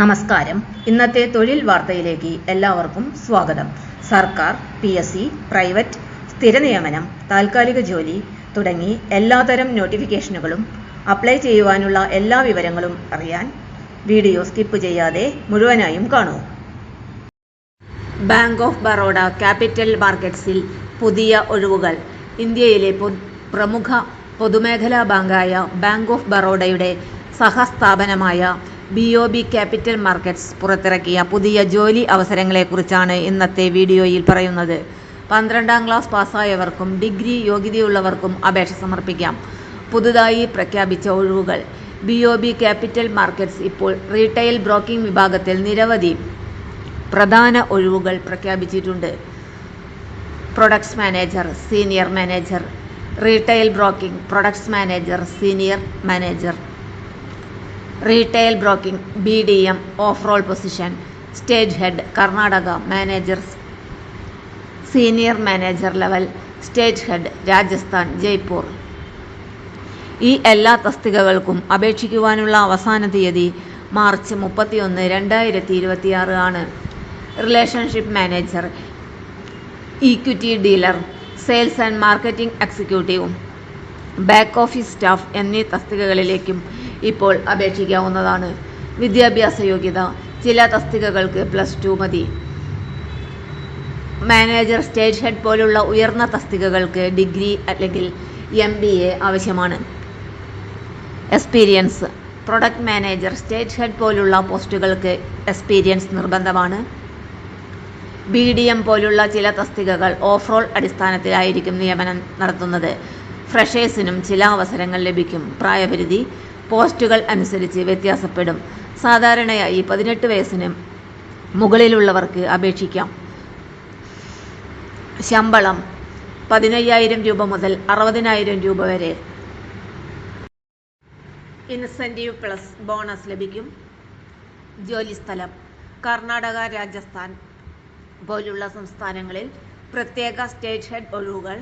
നമസ്കാരം. ഇന്നത്തെ തൊഴിൽ വാർത്തയിലേക്ക് എല്ലാവർക്കും സ്വാഗതം. സർക്കാർ, PSC, പ്രൈവറ്റ്, സ്ഥിര നിയമനം, താൽക്കാലിക ജോലി തുടങ്ങി എല്ലാതരം നോട്ടിഫിക്കേഷനുകളും അപ്ലൈ ചെയ്യുവാനുള്ള എല്ലാ വിവരങ്ങളും അറിയാൻ വീഡിയോ സ്കിപ്പ് ചെയ്യാതെ മുഴുവനായും കാണൂ. ബാങ്ക് ഓഫ് ബറോഡ ക്യാപിറ്റൽ മാർക്കറ്റ്സിൽ പുതിയ ഒഴിവുകൾ. ഇന്ത്യയിലെ പ്രമുഖ പൊതുമേഖലാ ബാങ്കായ ബാങ്ക് ഓഫ് ബറോഡയുടെ സഹസ്ഥാപനമായ BOB ക്യാപിറ്റൽ മാർക്കറ്റ്സ് പുറത്തിറക്കിയ പുതിയ ജോലി അവസരങ്ങളെക്കുറിച്ചാണ് ഇന്നത്തെ വീഡിയോയിൽ പറയുന്നത്. 12ാം ക്ലാസ് പാസ്സായവർക്കും ഡിഗ്രി യോഗ്യതയുള്ളവർക്കും അപേക്ഷ സമർപ്പിക്കാം. പുതുതായി പ്രഖ്യാപിച്ച ഒഴിവുകൾ. BOB ക്യാപിറ്റൽ മാർക്കറ്റ്സ് ഇപ്പോൾ റീറ്റെയിൽ ബ്രോക്കിംഗ് വിഭാഗത്തിൽ നിരവധി പ്രധാന ഒഴിവുകൾ പ്രഖ്യാപിച്ചിട്ടുണ്ട്. Products manager, senior manager, retail broking, products manager, senior manager, retail broking, BDM, off role position, stage head, Karnataka, managers, senior manager level, stage head, Rajasthan, Jaipur. ഈ എല്ലാ തസ്തികകൾക്കും അപേക്ഷിക്കുവാനുള്ള അവസാന തീയതി മാർച്ച് 31, 2026 ആണ്. Relationship manager, equity dealer, sales and marketing executive, back office staff എന്നീ തസ്തികകളിലേക്കും ഇപ്പോൾ അപേക്ഷിക്കാവുന്നതാണ്. വിദ്യാഭ്യാസ യോഗ്യത. ചില തസ്തികകൾക്ക് +2 മതി. മാനേജർ, സ്റ്റേജ് ഹെഡ് പോലുള്ള ഉയർന്ന തസ്തികകൾക്ക് ഡിഗ്രി അല്ലെങ്കിൽ MBA ആവശ്യമാണ്. Experience. Product manager, stage head പോലുള്ള പോസ്റ്റുകൾക്ക് എക്സ്പീരിയൻസ് നിർബന്ധമാണ്. BDM പോലുള്ള ചില തസ്തികകൾ ഓഫ് റോൾ അടിസ്ഥാനത്തിലായിരിക്കും നിയമനം നടത്തുന്നത്. ഫ്രഷേഴ്സിനും ചില അവസരങ്ങൾ ലഭിക്കും. പ്രായപരിധി പോസ്റ്റുകൾ അനുസരിച്ച് വ്യത്യാസപ്പെടും. സാധാരണയായി 18 വയസ്സിന് മുകളിലുള്ളവർക്ക് അപേക്ഷിക്കാം. ശമ്പളം 15,000 രൂപ മുതൽ 60,000 രൂപ വരെ. ഇൻസെൻറ്റീവ് പ്ലസ് ബോണസ് ലഭിക്കും. ജോലിസ്ഥലം. കർണാടക, രാജസ്ഥാൻ പോലുള്ള സംസ്ഥാനങ്ങളിൽ പ്രത്യേക സ്റ്റേജ് ഹെഡ് ഒഴിവുകൾ.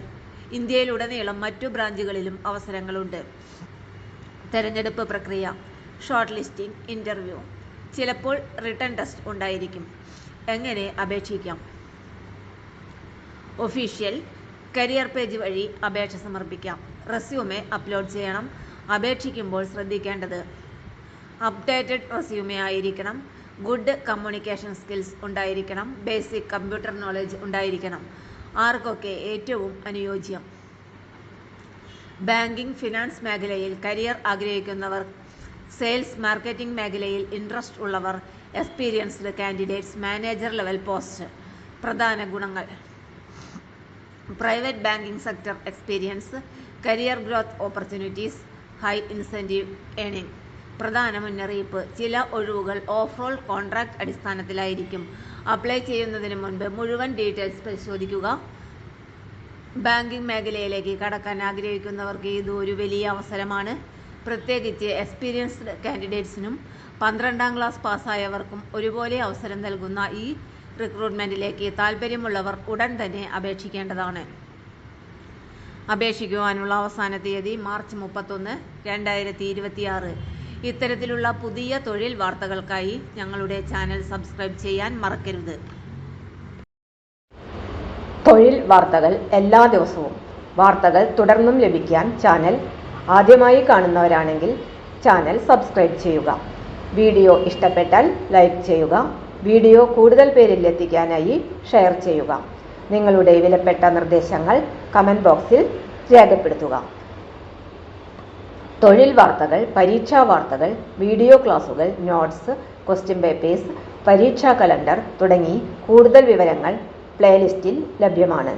ഇന്ത്യയിലുടനീളം മറ്റു ബ്രാഞ്ചുകളിലും അവസരങ്ങളുണ്ട്. തെരഞ്ഞെടുപ്പ് പ്രക്രിയ. ഷോർട്ട് ലിസ്റ്റിംഗ്, ഇൻ്റർവ്യൂ, ചിലപ്പോൾ റിട്ടൺ ടെസ്റ്റ് ഉണ്ടായിരിക്കും. എങ്ങനെ അപേക്ഷിക്കാം? ഒഫീഷ്യൽ കരിയർ പേജ് വഴി അപേക്ഷ സമർപ്പിക്കാം. റെസ്യൂമെ അപ്ലോഡ് ചെയ്യണം. അപേക്ഷിക്കുമ്പോൾ ശ്രദ്ധിക്കേണ്ടത്: അപ്ഡേറ്റഡ് റെസ്യൂമെ ആയിരിക്കണം. ഗുഡ് കമ്മ്യൂണിക്കേഷൻ സ്കിൽസ് ഉണ്ടായിരിക്കണം. ബേസിക് കമ്പ്യൂട്ടർ നോളജ് ഉണ്ടായിരിക്കണം. ആർക്കൊക്കെ ഏറ്റവും അനുയോജ്യം? ബാങ്കിംഗ്, ഫിനാൻസ് മേഖലയിൽ കരിയർ ആഗ്രഹിക്കുന്നവർ, സെയിൽസ് മാർക്കറ്റിംഗ് മേഖലയിൽ ഇൻട്രസ്റ്റ് ഉള്ളവർ, experienced candidates, manager level post. പ്രധാന ഗുണങ്ങൾ: private banking sector experience, career growth opportunities, high incentive earning. പ്രധാന മുന്നറിയിപ്പ്: ചില ഒഴിവുകൾ ഓഫ് റോൾ കോൺട്രാക്ട് അടിസ്ഥാനത്തിലായിരിക്കും. അപ്ലൈ ചെയ്യുന്നതിന് മുൻപ് മുഴുവൻ ഡീറ്റെയിൽസ് പരിശോധിക്കുക. ബാങ്കിംഗ് മേഖലയിലേക്ക് കടക്കാൻ ആഗ്രഹിക്കുന്നവർക്ക് ഇത് ഒരു വലിയ അവസരമാണ്. പ്രത്യേകിച്ച് എക്സ്പീരിയൻസ്ഡ് കാൻഡിഡേറ്റ്സിനും 12ാം ക്ലാസ് പാസ്സായവർക്കും ഒരുപോലെ അവസരം നൽകുന്ന ഈ റിക്രൂട്ട്മെൻറ്റിലേക്ക് താൽപ്പര്യമുള്ളവർ ഉടൻ തന്നെ അപേക്ഷിക്കേണ്ടതാണ്. അപേക്ഷിക്കുവാനുള്ള അവസാന തീയതി മാർച്ച് 31, 2026. ഇത്തരത്തിലുള്ള പുതിയ തൊഴിൽ വാർത്തകൾക്കായി ഞങ്ങളുടെ ചാനൽ സബ്സ്ക്രൈബ് ചെയ്യാൻ മറക്കരുത്. തൊഴിൽ വാർത്തകൾ എല്ലാ ദിവസവും. വാർത്തകൾ തുടർന്നും ലഭിക്കാൻ ചാനൽ ആദ്യമായി കാണുന്നവരാണെങ്കിൽ ചാനൽ സബ്സ്ക്രൈബ് ചെയ്യുക. വീഡിയോ ഇഷ്ടപ്പെട്ടാൽ ലൈക്ക് ചെയ്യുക. വീഡിയോ കൂടുതൽ പേരിൽ എത്തിക്കാനായി ഷെയർ ചെയ്യുക. നിങ്ങളുടെ വിലപ്പെട്ട നിർദ്ദേശങ്ങൾ കമൻറ്റ് ബോക്സിൽ രേഖപ്പെടുത്തുക. തൊഴിൽ വാർത്തകൾ, പരീക്ഷാ വാർത്തകൾ, വീഡിയോ ക്ലാസുകൾ, നോട്ട്സ്, ക്വസ്റ്റ്യൻ പേപ്പേഴ്സ്, പരീക്ഷാ കലണ്ടർ തുടങ്ങി കൂടുതൽ വിവരങ്ങൾ പ്ലേലിസ്റ്റിൽ ലഭ്യമാണ്.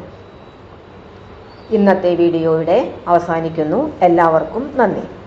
ഇന്നത്തെ വീഡിയോയുടെ അവസാനിക്കുന്നു. എല്ലാവർക്കും നന്ദി.